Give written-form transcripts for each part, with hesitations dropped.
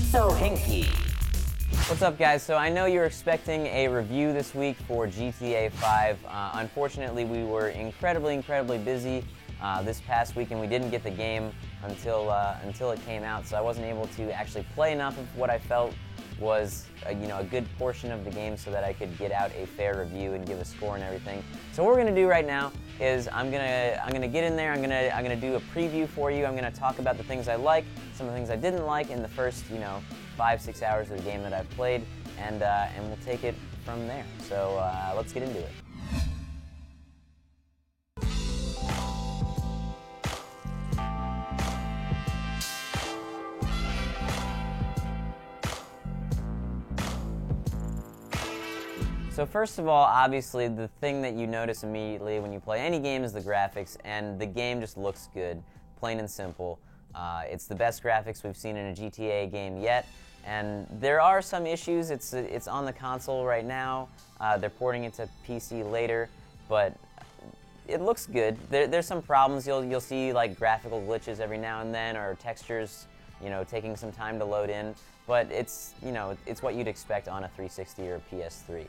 Sohinki. What's up, guys? So I know you're expecting a review this week for GTA 5. Unfortunately, we were incredibly busy this past week, and we didn't get the game until it came out. So I wasn't able to actually play enough of what I felt was a good portion of the game so that I could get out a fair review and give a score and everything. So what we're gonna do right now is I'm gonna get in there. I'm gonna do a preview for you. I'm gonna talk about the things I like, some of the things I didn't like in the first 5-6 hours of the game that I've played, and we'll take it from there. So let's get into it. So first of all, obviously, the thing that you notice immediately when you play any game is the graphics, and the game just looks good, plain and simple. It's the best graphics we've seen in a GTA game yet, and there are some issues. It's on the console right now. They're porting it to PC later, but it looks good. There's some problems. You'll see like graphical glitches every now and then, or textures, taking some time to load in. But it's what you'd expect on a 360 or a PS3.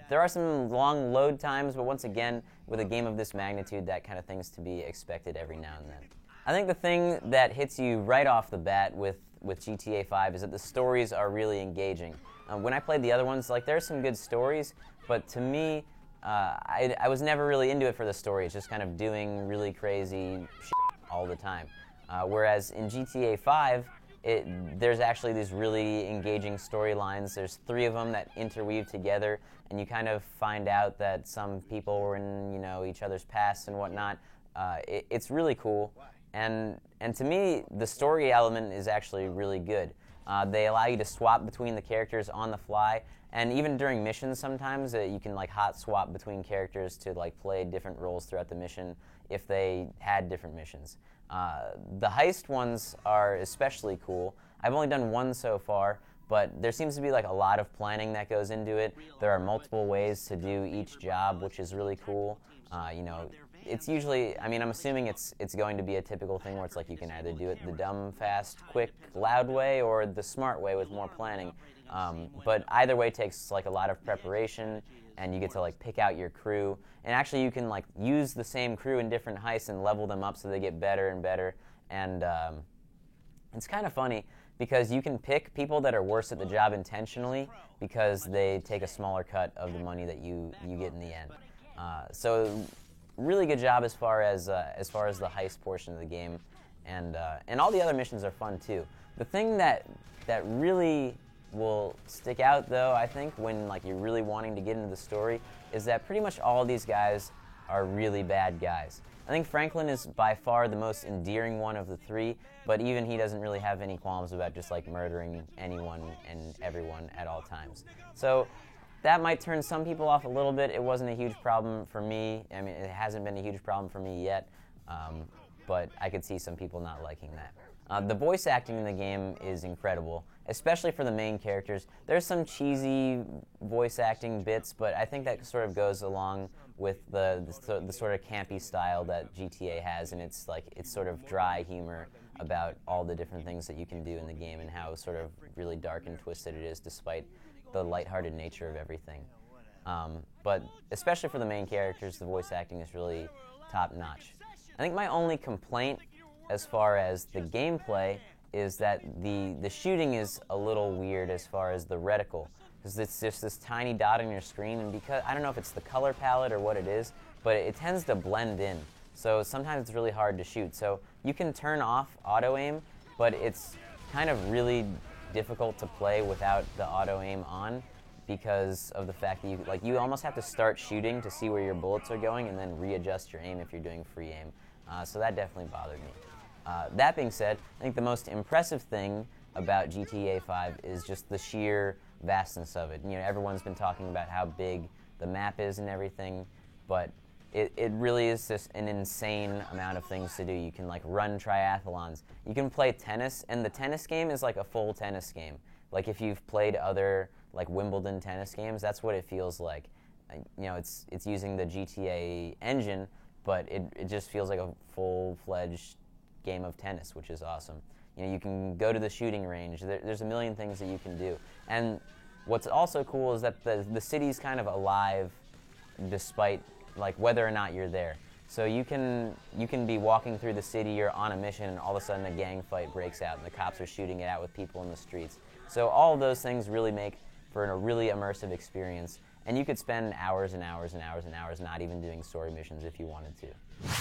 There are some long load times, but once again, with a game of this magnitude, that kind of thing's to be expected every now and then. I think the thing that hits you right off the bat with GTA 5 is that the stories are really engaging. When I played the other ones, there are some good stories, but to me, I was never really into it for the story. It's just kind of doing really crazy shit all the time. Whereas in GTA 5, there's actually these really engaging storylines. There's 3 of them that interweave together, and you kind of find out that some people were in each other's past and whatnot. It's really cool, and to me, the story element is actually really good. They allow you to swap between the characters on the fly, and even during missions sometimes you can hot swap between characters to play different roles throughout the mission if they had different missions. The heist ones are especially cool. I've only done one so far, but there seems to be a lot of planning that goes into it. There are multiple ways to do each job, which is really cool. It's usually, I'm assuming it's going to be a typical thing where it's you can either do it the dumb, fast, quick, loud way, or the smart way with more planning. But either way takes a lot of preparation, and you get to pick out your crew. And actually you can use the same crew in different heists and level them up so they get better and better. And it's kind of funny because you can pick people that are worse at the job intentionally because they take a smaller cut of the money that you get in the end. So really good job as far as the heist portion of the game, and all the other missions are fun too. The thing that really will stick out, though, I think, when you're really wanting to get into the story, is that pretty much all of these guys are really bad guys. I think Franklin is by far the most endearing one of the 3, but even he doesn't really have any qualms about just murdering anyone and everyone at all times. So that might turn some people off a little bit. It wasn't a huge problem for me. It hasn't been a huge problem for me yet, but I could see some people not liking that. The voice acting in the game is incredible, especially for the main characters. There's some cheesy voice acting bits, but I think that sort of goes along with the sort of campy style that GTA has, and it's sort of dry humor about all the different things that you can do in the game and how sort of really dark and twisted it is despite the lighthearted nature of everything. But especially for the main characters, the voice acting is really top-notch. I think my only complaint as far as the gameplay is that the shooting is a little weird as far as the reticle, because it's just this tiny dot on your screen, and because I don't know if it's the color palette or what it is, but it tends to blend in. So sometimes it's really hard to shoot. So you can turn off auto aim, but it's kind of really difficult to play without the auto aim on because of the fact that you almost have to start shooting to see where your bullets are going and then readjust your aim if you're doing free aim. So that definitely bothered me. That being said, I think the most impressive thing about GTA 5 is just the sheer vastness of it. Everyone's been talking about how big the map is and everything, but it really is just an insane amount of things to do. You can run triathlons. You can play tennis, and the tennis game is a full tennis game. If you've played other Wimbledon tennis games, that's what it feels like. It's using the GTA engine, but it just feels like a full-fledged game of tennis, which is awesome. You know, you can go to the shooting range. There's a million things that you can do. And what's also cool is that the city's kind of alive despite like whether or not you're there. So you can be walking through the city, you're on a mission, and all of a sudden a gang fight breaks out and the cops are shooting it out with people in the streets. So all of those things really make for a really immersive experience. And you could spend hours and hours and hours and hours not even doing story missions if you wanted to.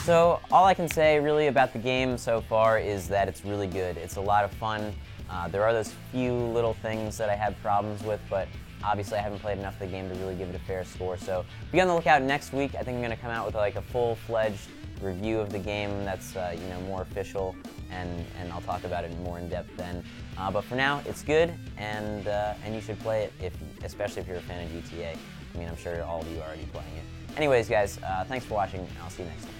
So all I can say really about the game so far is that it's really good. It's a lot of fun. There are those few little things that I had problems with, but obviously I haven't played enough of the game to really give it a fair score. So be on the lookout next week. I think I'm going to come out with like a full-fledged review of the game that's you know, more official, and I'll talk about it more in depth then. But for now, it's good, and you should play it, especially if you're a fan of GTA. I mean, I'm sure all of you are already playing it. Anyways, guys, thanks for watching, and I'll see you next time.